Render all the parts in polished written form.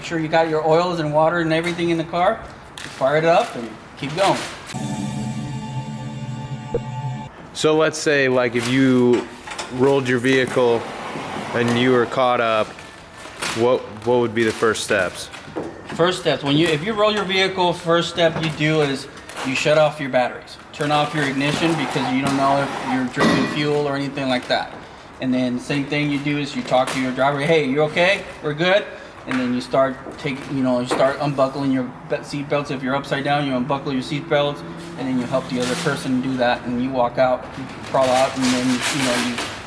sure you got your oils and water and everything in the car. Fire it up and keep going. So let's say like if you rolled your vehicle and you were caught up, what would be the first steps? First steps, if you roll your vehicle, first step you do is you shut off your batteries. Turn off your ignition because you don't know if you're drinking fuel or anything like that. And then same thing you do is you talk to your driver, hey, you okay? We're good. And then you start unbuckling your seat belts. If you're upside down, you unbuckle your seat belts, and then you help the other person do that. And you walk out, you crawl out, and then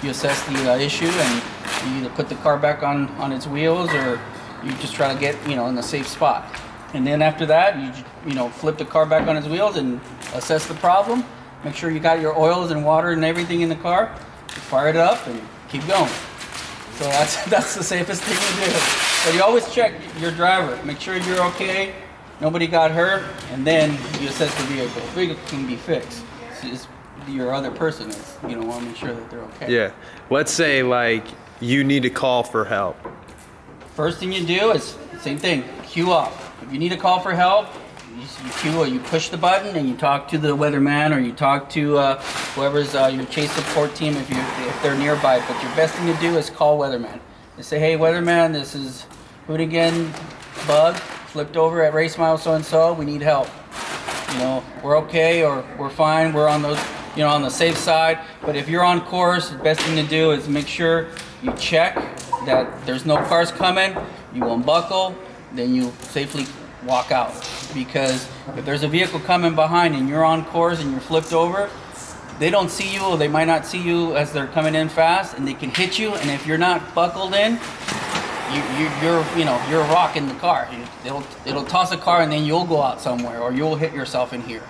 you assess the issue, and you either put the car back on its wheels, or you just try to get in a safe spot. And then after that, you flip the car back on its wheels and assess the problem. Make sure you got your oils and water and everything in the car. Fire it up and keep going. So that's the safest thing to do. But you always check your driver. Make sure you're okay, nobody got hurt, and then you assess the vehicle. The vehicle can be fixed. It's just your other person is, want to make sure that they're okay. Yeah. Let's say like you need to call for help. First thing you do is same thing. Queue off. If you need to call for help, you push the button and you talk to the weatherman, or you talk to whoever's your chase support team if they're nearby. But your best thing to do is call weatherman and say, hey weatherman, this is Hoonigan bug flipped over at race mile so and so. We need help. We're okay, or we're fine. We're on those on the safe side. But if you're on course, the best thing to do is make sure you check that there's no cars coming. You unbuckle, then you safely walk out, because if there's a vehicle coming behind and you're on course and you're flipped over, they don't see you, or they might not see you as they're coming in fast, and they can hit you. And if you're not buckled in, you're a rock in the car. It'll toss a car, and then you'll go out somewhere, or you'll hit yourself in here.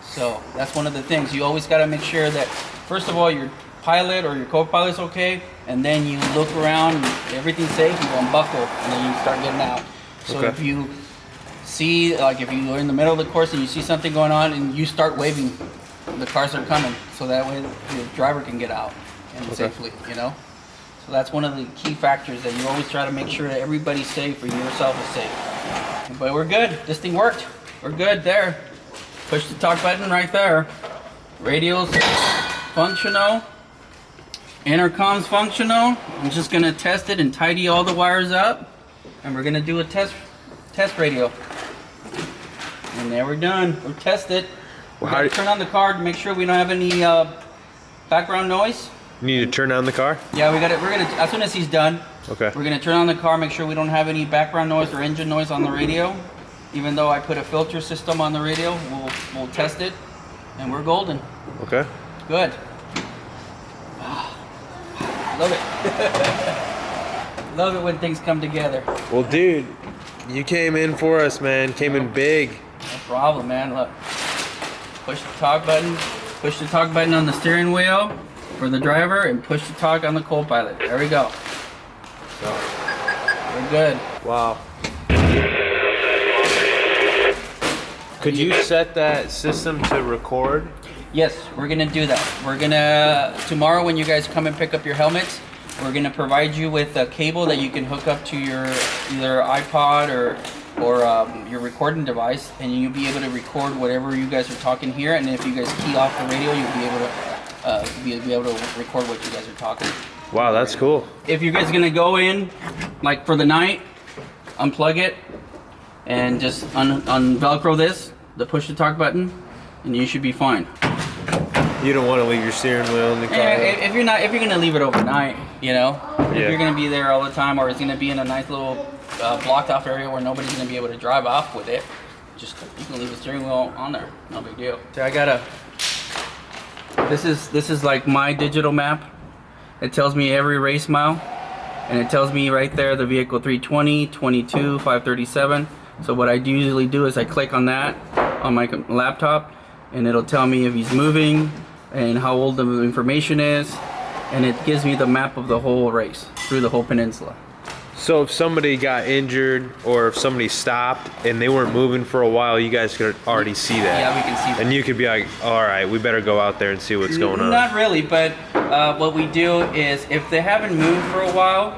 So that's one of the things. You always got to make sure that first of all your pilot or your co-pilot's okay, and then you look around, everything's safe, you unbuckle, and then you start getting out. So if you see, like if you're in the middle of the course and you see something going on, and you start waving, the cars are coming, so that way the driver can get out and safely, So that's one of the key factors, that you always try to make sure that everybody's safe, or yourself is safe. But we're good. This thing worked. We're good there. Push the talk button right there. Radio's functional. Intercom's functional. I'm just gonna test it and tidy all the wires up, and we're gonna do a test radio. And there we're done. We've tested. We're gonna turn on the car to make sure we don't have any background noise. You need to turn on the car? Yeah, we're gonna as soon as he's done. Okay. We're gonna turn on the car, make sure we don't have any background noise or engine noise on the radio. Even though I put a filter system on the radio, we'll test it, and we're golden. Okay. Good. Love it. Love it when things come together. Well, dude, you came in for us, man. Came in big. No problem, man. Look. Push the talk button. Push the talk button on the steering wheel for the driver, and push the talk on the co-pilot. There we go. So, we're good. Wow. Could you set that system to record? Yes, we're gonna do that. We're gonna, tomorrow when you guys come and pick up your helmets, we're gonna provide you with a cable that you can hook up to your either iPod or your recording device, and you'll be able to record whatever you guys are talking here. And if you guys key off the radio, you'll be able to record what you guys are talking. Wow, that's cool. If you guys are gonna go in, like for the night, unplug it and just Velcro this, the push to talk button, and you should be fine. You don't want to leave your steering wheel in the car. If you're gonna leave it overnight, if you're gonna be there all the time, or it's gonna be in a nice little blocked off area where nobody's gonna be able to drive off with it, you can leave the steering wheel on there. No big deal. So I got this is like my digital map. It tells me every race mile, and it tells me right there the vehicle 320, 22, 537. So what I usually do is I click on that on my laptop, and it'll tell me if he's moving and how old the information is, and it gives me the map of the whole race through the whole peninsula. So if somebody got injured, or if somebody stopped and they weren't moving for a while, you guys could already see that. Yeah, we can see that. And you could be like, all right, we better go out there and see what's going on. Not really, but what we do is if they haven't moved for a while,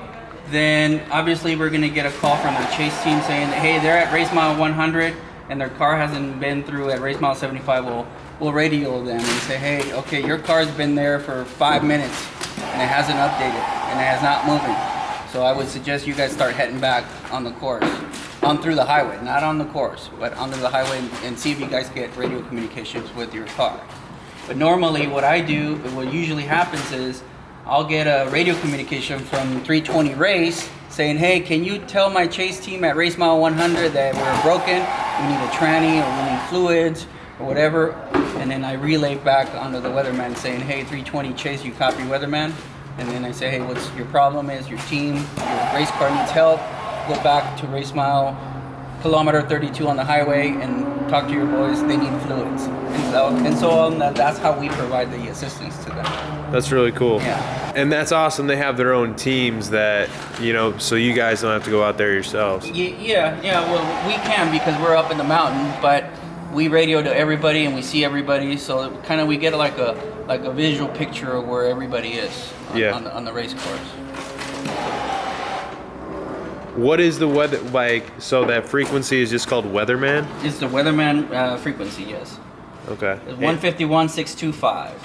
then obviously we're gonna get a call from the chase team saying that, hey, they're at race mile 100 and their car hasn't been through at race mile 75. We'll radio them and say, hey, okay, your car's been there for 5 minutes and it hasn't updated and it has not moving. So I would suggest you guys start heading back on the course, on through the highway, not on the course, but onto the highway and see if you guys get radio communications with your car. But normally what I do, what usually happens is I'll get a radio communication from 320 race saying, hey, can you tell my chase team at race mile 100 that we're broken, we need a tranny or we need fluids or whatever. And then I relay back onto the weatherman saying, hey, 320 chase, you copy weatherman. And then I say, hey, what's your problem is, your team, your race car needs help, go back to race mile kilometer 32 on the highway and talk to your boys, they need fluids. And so on, that's how we provide the assistance to them. That's really cool. Yeah. And that's awesome. They have their own teams that, you know, so you guys don't have to go out there yourselves. Yeah, well, we can because we're up in the mountain, but we radio to everybody and we see everybody, so kind of we get like a visual picture of where everybody is on the race course. What is the weather like? So that frequency is just called weatherman? It's the weatherman frequency, yes. Okay. It's 151.625.